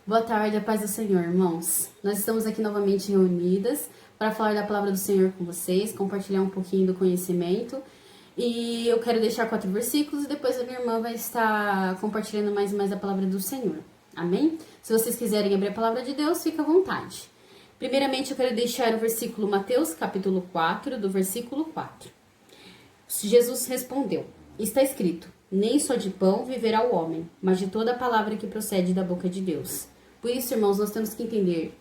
Boa tarde, a paz do Senhor, irmãos. Nós estamos aqui novamente reunidas para falar da palavra do Senhor com vocês, compartilhar um pouquinho do conhecimento. E eu quero deixar 4 versículos e depois a minha irmã vai estar compartilhando mais e mais a palavra do Senhor. Amém? Se vocês quiserem abrir a palavra de Deus, fica à vontade. Primeiramente, eu quero deixar o versículo Mateus, capítulo 4, do versículo 4. Jesus respondeu: está escrito, nem só de pão viverá o homem, mas de toda a palavra que procede da boca de Deus. Por isso, irmãos, nós temos que entender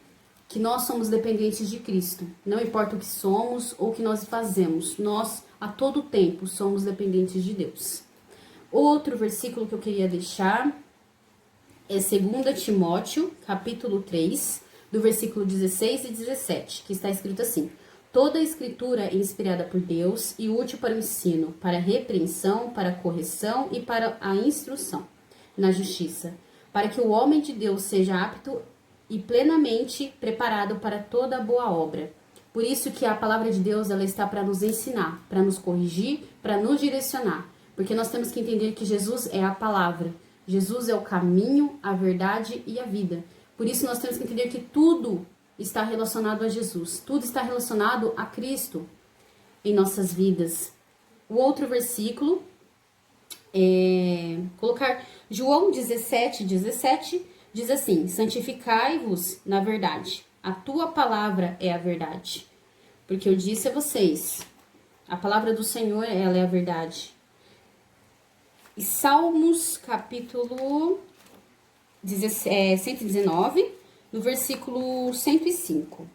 que nós somos dependentes de Cristo. Não importa o que somos ou o que nós fazemos, nós, a todo tempo, somos dependentes de Deus. Outro versículo que eu queria deixar é 2 Timóteo, capítulo 3, do versículo 16 e 17, que está escrito assim: toda a escritura é inspirada por Deus e útil para o ensino, para a repreensão, para a correção e para a instrução na justiça, para que o homem de Deus seja apto e plenamente preparado para toda boa obra. Por isso que a palavra de Deus ela está para nos ensinar, para nos corrigir, para nos direcionar, porque nós temos que entender que Jesus é a palavra. Jesus é o caminho, a verdade e a vida. Por isso nós temos que entender que tudo está relacionado a Jesus. Tudo está relacionado a Cristo em nossas vidas. O outro versículo é colocar João 17, diz assim: santificai-vos na verdade. A tua palavra é a verdade. Porque eu disse a vocês, a palavra do Senhor, ela é a verdade. E Salmos, capítulo 119, no versículo 105,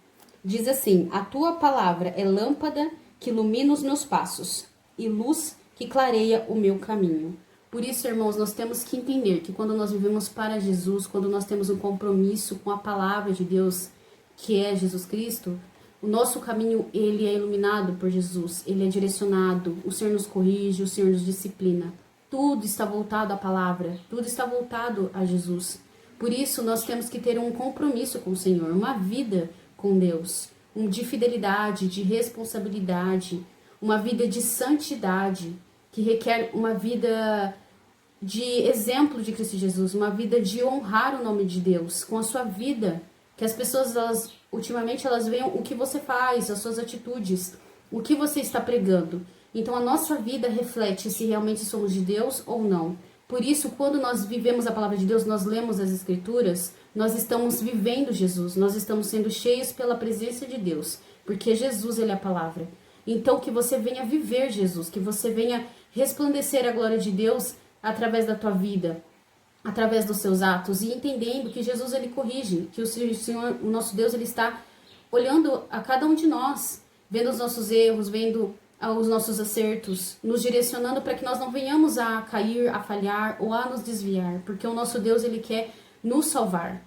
diz assim: a tua palavra é lâmpada que ilumina os meus passos e luz que clareia o meu caminho. Por isso, irmãos, nós temos que entender que quando nós vivemos para Jesus, quando nós temos um compromisso com a palavra de Deus, que é Jesus Cristo, o nosso caminho, ele é iluminado por Jesus, ele é direcionado, o Senhor nos corrige, o Senhor nos disciplina. Tudo está voltado à palavra, tudo está voltado a Jesus. Por isso, nós temos que ter um compromisso com o Senhor, uma vida com Deus, de fidelidade, de responsabilidade, uma vida de santidade, que requer uma vida de exemplo de Cristo Jesus, uma vida de honrar o nome de Deus com a sua vida, que as pessoas, ultimamente, elas veem o que você faz, as suas atitudes, o que você está pregando. Então, a nossa vida reflete se realmente somos de Deus ou não. Por isso, quando nós vivemos a palavra de Deus, nós lemos as Escrituras, nós estamos vivendo Jesus, nós estamos sendo cheios pela presença de Deus, porque Jesus, ele é a palavra. Então, que você venha viver Jesus, que você venha resplandecer a glória de Deus através da tua vida, através dos seus atos, e entendendo que Jesus, ele corrige, que o Senhor, o nosso Deus, ele está olhando a cada um de nós, vendo os nossos erros, vendo os nossos acertos, nos direcionando para que nós não venhamos a cair, a falhar ou a nos desviar, porque o nosso Deus, ele quer nos salvar.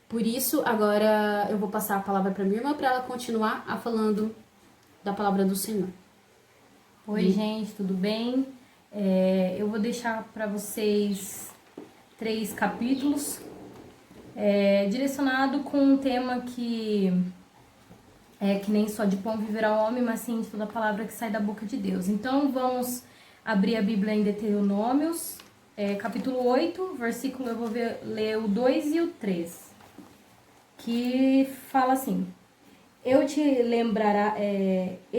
Por isso, agora eu vou passar a palavra para minha irmã, para ela continuar falando da palavra do Senhor. Oi, gente, tudo bem? Eu vou deixar para vocês 3 capítulos direcionado com um tema que nem só de pão viverá o homem, mas sim de toda a palavra que sai da boca de Deus. Então, vamos abrir a Bíblia em Deuteronômios, capítulo 8, versículo, eu vou ler o 2 e o 3, que fala assim: e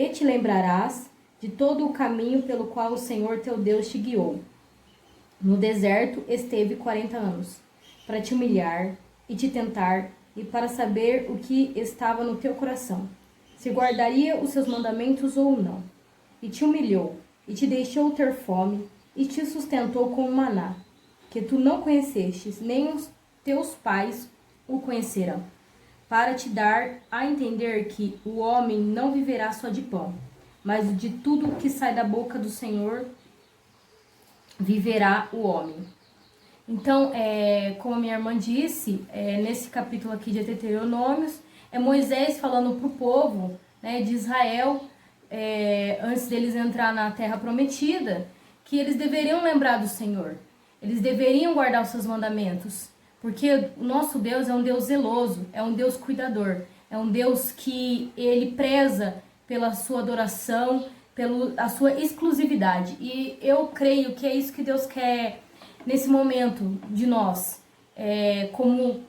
te lembrarás de todo o caminho pelo qual o Senhor teu Deus te guiou. No deserto esteve 40 anos, para te humilhar e te tentar, e para saber o que estava no teu coração, se guardaria os seus mandamentos ou não. E te humilhou, e te deixou ter fome, e te sustentou com o maná, que tu não conhecestes, nem os teus pais o conhecerão, para te dar a entender que o homem não viverá só de pão, mas de tudo que sai da boca do Senhor viverá o homem. Então, como a minha irmã disse, nesse capítulo aqui de Deuteronômios, é Moisés falando para o povo, né, de Israel, antes deles entrar na terra prometida, que eles deveriam lembrar do Senhor, eles deveriam guardar os seus mandamentos, porque o nosso Deus é um Deus zeloso, é um Deus cuidador, é um Deus que ele preza pela sua adoração, pela sua exclusividade. E eu creio que é isso que Deus quer nesse momento de nós, como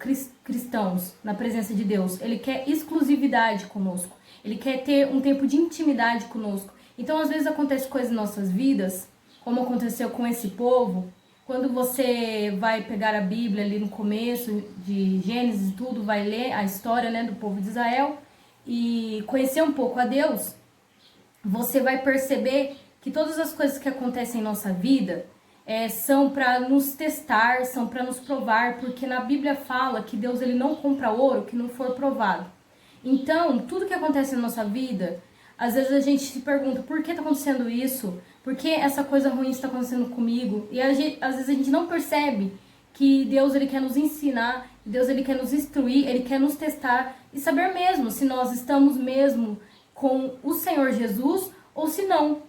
cristãos na presença de Deus. Ele quer exclusividade conosco. Ele quer ter um tempo de intimidade conosco. Então, às vezes, acontece coisas em nossas vidas, como aconteceu com esse povo. Quando você vai pegar a Bíblia ali no começo de Gênesis e tudo, vai ler a história, né, do povo de Israel e conhecer um pouco a Deus, você vai perceber que todas as coisas que acontecem em nossa vida são para nos testar, são para nos provar, porque na Bíblia fala que Deus ele não compra ouro que não for provado. Então, tudo que acontece na nossa vida, às vezes a gente se pergunta, por que está acontecendo isso? Por que essa coisa ruim está acontecendo comigo? E às vezes a gente não percebe que Deus ele quer nos ensinar, Deus ele quer nos instruir, ele quer nos testar e saber mesmo se nós estamos mesmo com o Senhor Jesus ou se não.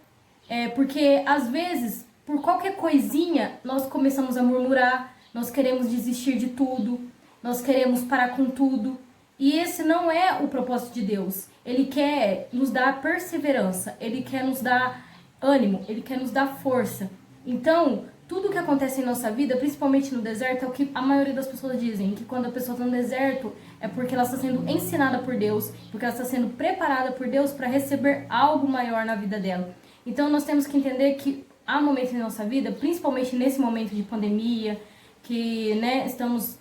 Porque às vezes, por qualquer coisinha, nós começamos a murmurar, nós queremos desistir de tudo, nós queremos parar com tudo. E esse não é o propósito de Deus. Ele quer nos dar perseverança, ele quer nos dar ânimo, ele quer nos dar força. Então, tudo que acontece em nossa vida, principalmente no deserto, é o que a maioria das pessoas dizem, que quando a pessoa está no deserto é porque ela está sendo ensinada por Deus, porque ela está sendo preparada por Deus para receber algo maior na vida dela. Então, nós temos que entender que há momentos em nossa vida, principalmente nesse momento de pandemia, que estamos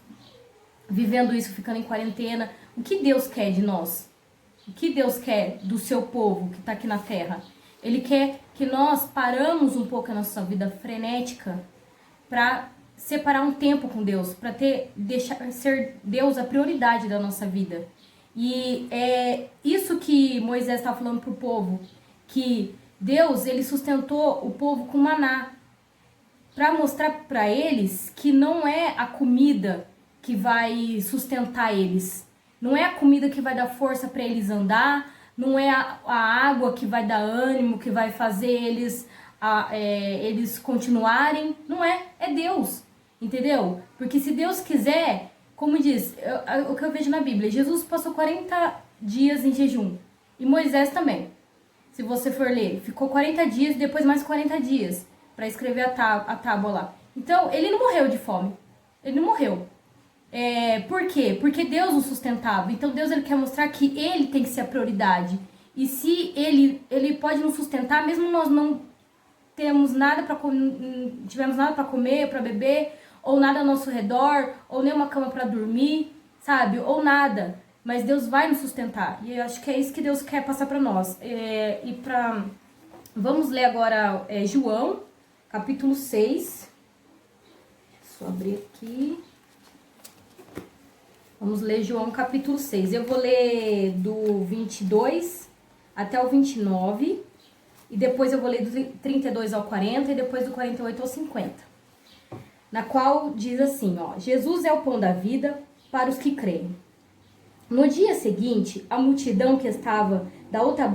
vivendo isso, ficando em quarentena, o que Deus quer de nós? O que Deus quer do seu povo que está aqui na terra? Ele quer que nós paramos um pouco a nossa vida frenética para separar um tempo com Deus, para deixar ser Deus a prioridade da nossa vida. E é isso que Moisés está falando para o povo, que Deus ele sustentou o povo com maná, para mostrar para eles que não é a comida que vai sustentar eles, não é a comida que vai dar força para eles andar, não é a água que vai dar ânimo, que vai fazer eles continuarem, não é Deus, entendeu? Porque se Deus quiser, como diz, o que eu vejo na Bíblia, Jesus passou 40 dias em jejum, e Moisés também, se você for ler, ficou 40 dias e depois mais 40 dias para escrever a tábua lá. Então, ele não morreu de fome, ele não morreu. Por quê? Porque Deus o sustentava. Então Deus ele quer mostrar que ele tem que ser a prioridade. E se ele pode nos sustentar, mesmo nós não temos nada tivemos nada para comer, para beber, ou nada ao nosso redor, ou nem uma cama para dormir, sabe? Ou nada. Mas Deus vai nos sustentar. E eu acho que é isso que Deus quer passar para nós. Vamos ler agora João, capítulo 6. Deixa eu abrir aqui. Vamos ler João capítulo 6. Eu vou ler do 22 até o 29. E depois eu vou ler do 32 ao 40 e depois do 48 ao 50. Na qual diz assim, Jesus é o pão da vida para os que creem. No dia seguinte, a multidão que estava da outra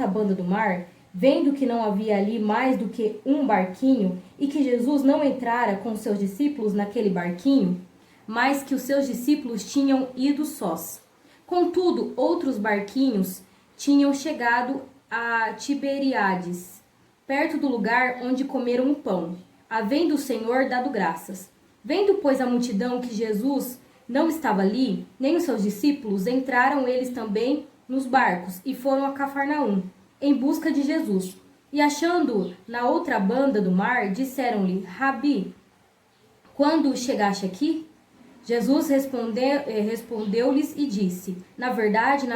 banda do mar, vendo que não havia ali mais do que um barquinho e que Jesus não entrara com seus discípulos naquele barquinho, mas que os seus discípulos tinham ido sós. Contudo, outros barquinhos tinham chegado a Tiberíades, perto do lugar onde comeram o pão, havendo o Senhor dado graças. Vendo, pois, a multidão que Jesus não estava ali, nem os seus discípulos, entraram eles também nos barcos e foram a Cafarnaum, em busca de Jesus. E achando-o na outra banda do mar, disseram-lhe, Rabi, quando chegaste aqui? Jesus respondeu-lhes e disse, na verdade,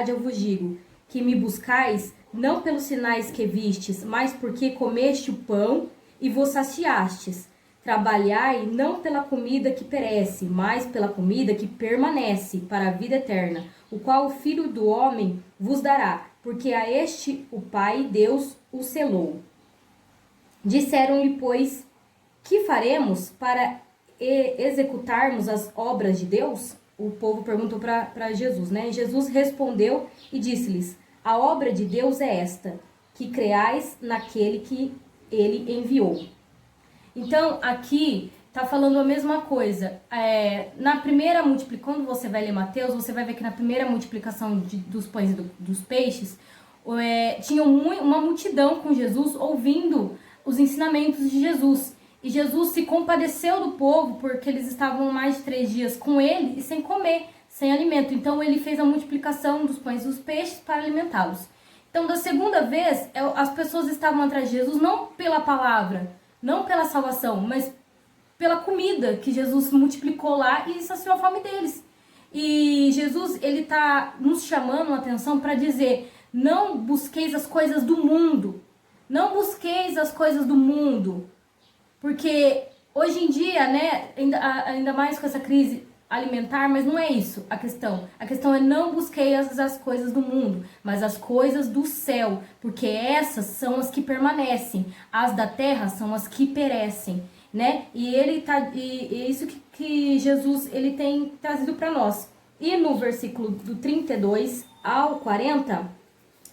eu vos digo, que me buscais não pelos sinais que vistes, mas porque comeste o pão e vos saciastes. Trabalhai não pela comida que perece, mas pela comida que permanece para a vida eterna, o qual o Filho do Homem vos dará, porque a este o Pai Deus o selou. Disseram-lhe, pois, que faremos para executarmos as obras de Deus? O povo perguntou para Jesus, né? Jesus respondeu e disse-lhes, a obra de Deus é esta, que creais naquele que ele enviou. Então, aqui está falando a mesma coisa. Na primeira multiplicação, quando você vai ler Mateus, você vai ver que na primeira multiplicação dos pães e dos peixes, tinha uma multidão com Jesus ouvindo os ensinamentos de Jesus. E Jesus se compadeceu do povo porque eles estavam mais de 3 dias com ele e sem comer, sem alimento. Então ele fez a multiplicação dos pães e dos peixes para alimentá-los. Então da segunda vez, as pessoas estavam atrás de Jesus não pela palavra, não pela salvação, mas pela comida que Jesus multiplicou lá e saciou a fome deles. E Jesus, ele tá nos chamando a atenção para dizer: não busqueis as coisas do mundo. Não busqueis as coisas do mundo. Porque hoje em dia, né, ainda mais com essa crise alimentar, mas não é isso a questão. A questão é: não busqueis as coisas do mundo, mas as coisas do céu. Porque essas são as que permanecem. As da terra são as que perecem. Né? E é isso que Jesus ele tem trazido para nós. E no versículo do 32 ao 40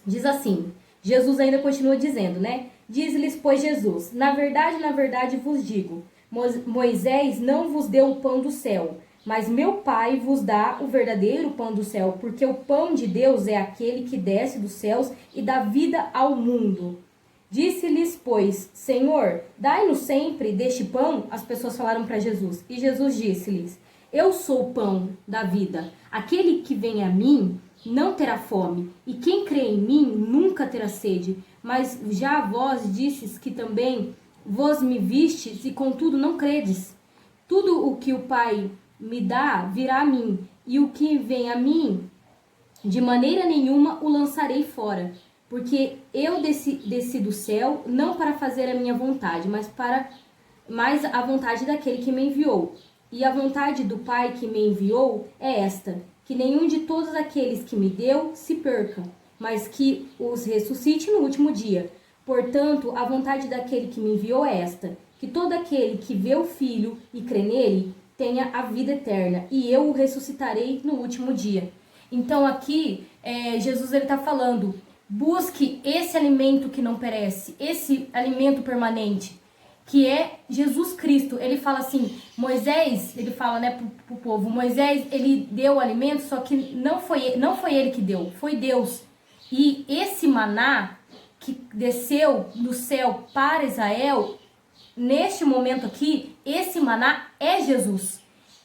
diz assim: Jesus ainda continua dizendo, né? Diz-lhes, pois, Jesus: na verdade vos digo, Moisés não vos deu o pão do céu, mas meu Pai vos dá o verdadeiro pão do céu, porque o pão de Deus é aquele que desce dos céus e dá vida ao mundo. Disse-lhes, pois, Senhor, dai-nos sempre deste pão. As pessoas falaram para Jesus. E Jesus disse-lhes: eu sou o pão da vida. Aquele que vem a mim não terá fome, e quem crê em mim nunca terá sede. Mas já vós disses que também vos me vistes, e contudo não credes. Tudo o que o Pai me dá virá a mim, e o que vem a mim, de maneira nenhuma o lançarei fora. Porque eu desci do céu não para fazer a minha vontade, mas a vontade daquele que me enviou. E a vontade do Pai que me enviou é esta: que nenhum de todos aqueles que me deu se perca, mas que os ressuscite no último dia. Portanto, a vontade daquele que me enviou é esta: que todo aquele que vê o Filho e crê nele tenha a vida eterna, e eu o ressuscitarei no último dia. Então aqui, Jesus está falando: busque esse alimento que não perece, esse alimento permanente, que é Jesus Cristo. Ele fala assim, Moisés, ele fala, né, pro povo, Moisés, ele deu o alimento, só que não foi ele que deu, foi Deus. E esse maná que desceu do céu para Israel, neste momento aqui, esse maná é Jesus.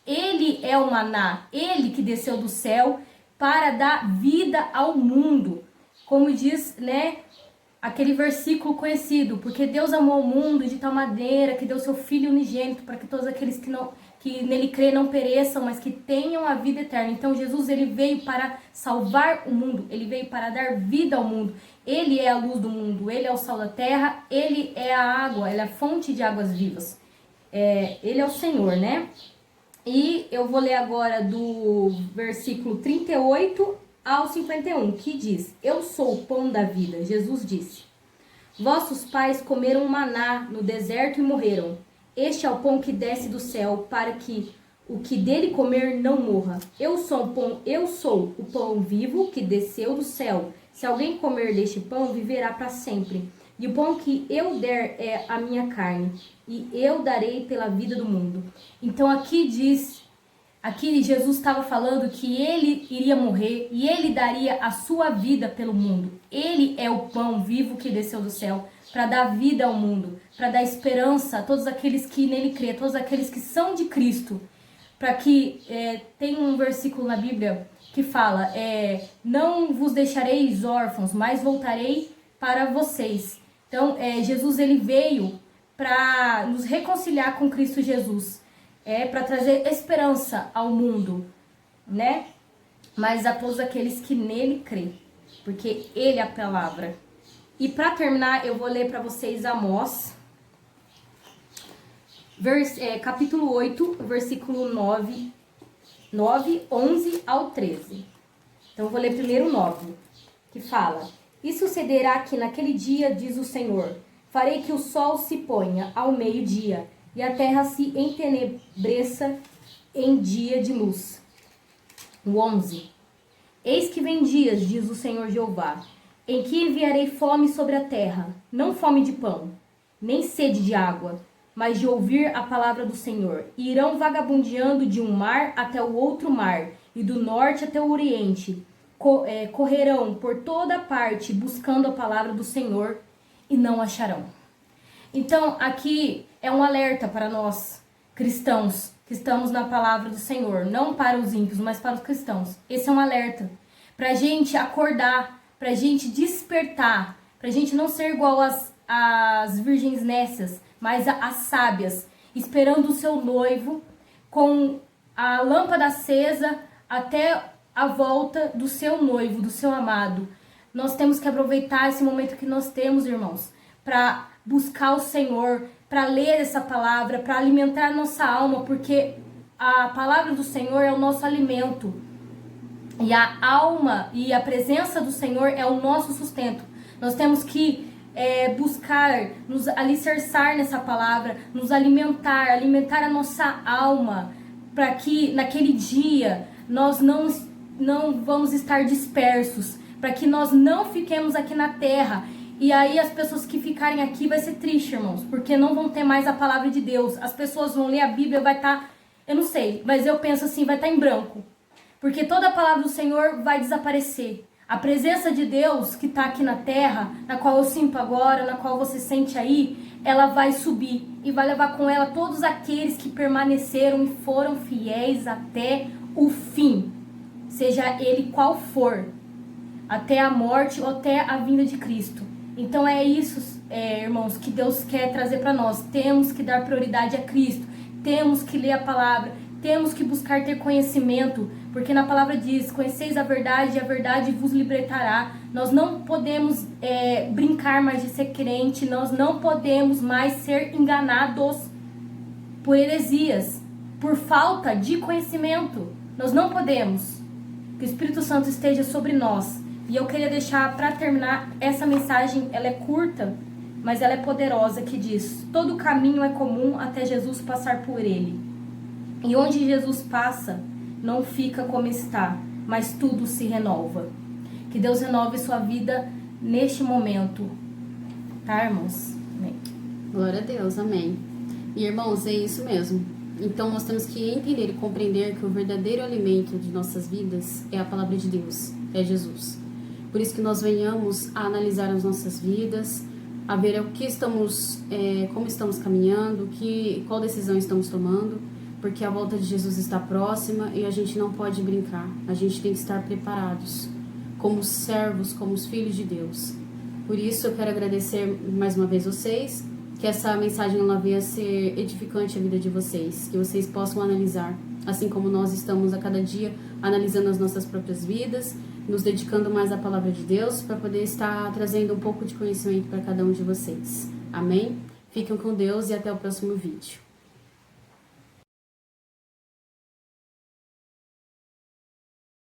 Ele é o maná, ele que desceu do céu para dar vida ao mundo. Como diz, né, aquele versículo conhecido: porque Deus amou o mundo de tal maneira que deu seu Filho unigênito, para que todos aqueles que nele crê não pereçam, mas que tenham a vida eterna. Então Jesus, ele veio para salvar o mundo, ele veio para dar vida ao mundo. Ele é a luz do mundo, ele é o sal da terra, ele é a água, ele é a fonte de águas vivas. Ele é o Senhor, né? E eu vou ler agora do versículo 38 ao 51, que diz: eu sou o pão da vida. Jesus disse: vossos pais comeram maná no deserto e morreram. Este é o pão que desce do céu, para que o que dele comer não morra. Eu sou o pão vivo que desceu do céu. Se alguém comer deste pão, viverá para sempre. E o pão que eu der é a minha carne, e eu darei pela vida do mundo. Então aqui Jesus estava falando que ele iria morrer e ele daria a sua vida pelo mundo. Ele é o pão vivo que desceu do céu para dar vida ao mundo, para dar esperança a todos aqueles que nele crê, todos aqueles que são de Cristo. Para que, tem um versículo na Bíblia que fala, não vos deixareis órfãos, mas voltarei para vocês. Então, Jesus, ele veio para nos reconciliar com Cristo Jesus. Para trazer esperança ao mundo, né? Mas a todos aqueles que nele crê, porque ele é a palavra. E para terminar, eu vou ler para vocês Amós, capítulo 8, versículo 9, 11 ao 13. Então eu vou ler primeiro o 9, que fala: e sucederá que naquele dia, diz o Senhor, farei que o sol se ponha ao meio-dia, e a terra se entenebreça em dia de luz. O 11. Eis que vem dias, diz o Senhor Jeová, em que enviarei fome sobre a terra, não fome de pão, nem sede de água, mas de ouvir a palavra do Senhor. E irão vagabundeando de um mar até o outro mar, e do norte até o oriente. Correrão por toda parte, buscando a palavra do Senhor, e não acharão. Então, aqui é um alerta para nós, cristãos, que estamos na palavra do Senhor. Não para os ímpios, mas para os cristãos. Esse é um alerta. Para a gente acordar, para a gente despertar, para a gente não ser igual às virgens nécias, mas às sábias, esperando o seu noivo com a lâmpada acesa até a volta do seu noivo, do seu amado. Nós temos que aproveitar esse momento que nós temos, irmãos, para buscar o Senhor, para ler essa palavra, para alimentar a nossa alma, porque a palavra do Senhor é o nosso alimento. E a alma e a presença do Senhor é o nosso sustento. Nós temos que buscar, nos alicerçar nessa palavra, nos alimentar a nossa alma, para que naquele dia nós não vamos estar dispersos, para que nós não fiquemos aqui na terra. E aí as pessoas que ficarem aqui vai ser triste, irmãos, porque não vão ter mais a palavra de Deus. As pessoas vão ler a Bíblia, vai estar, eu não sei, mas eu penso assim, vai estar em branco. Porque toda a palavra do Senhor vai desaparecer. A presença de Deus que está aqui na terra, na qual eu sinto agora, na qual você sente aí, ela vai subir e vai levar com ela todos aqueles que permaneceram e foram fiéis até o fim. Seja ele qual for, até a morte ou até a vinda de Cristo. Então é isso, irmãos, que Deus quer trazer para nós. Temos que dar prioridade a Cristo, temos que ler a palavra, temos que buscar ter conhecimento, porque na palavra diz, conheceis a verdade e a verdade vos libertará. Nós não podemos brincar mais de ser crente, nós não podemos mais ser enganados por heresias, por falta de conhecimento. Nós não podemos. Que o Espírito Santo esteja sobre nós. E eu queria deixar, para terminar, essa mensagem, ela é curta, mas ela é poderosa, que diz: todo caminho é comum até Jesus passar por ele. E onde Jesus passa, não fica como está, mas tudo se renova. Que Deus renove sua vida neste momento. Tá, irmãos? Amém. Glória a Deus, amém. E irmãos, é isso mesmo. Então nós temos que entender e compreender que o verdadeiro alimento de nossas vidas é a palavra de Deus, é Jesus. Por isso que nós venhamos a analisar as nossas vidas, a ver o que estamos, como estamos caminhando, qual decisão estamos tomando, porque a volta de Jesus está próxima e a gente não pode brincar. A gente tem que estar preparados, como servos, como os filhos de Deus. Por isso eu quero agradecer mais uma vez vocês, que essa mensagem ela venha ser edificante à vida de vocês, que vocês possam analisar, assim como nós estamos a cada dia analisando as nossas próprias vidas, nos dedicando mais à palavra de Deus, para poder estar trazendo um pouco de conhecimento para cada um de vocês. Amém? Fiquem com Deus e até o próximo vídeo.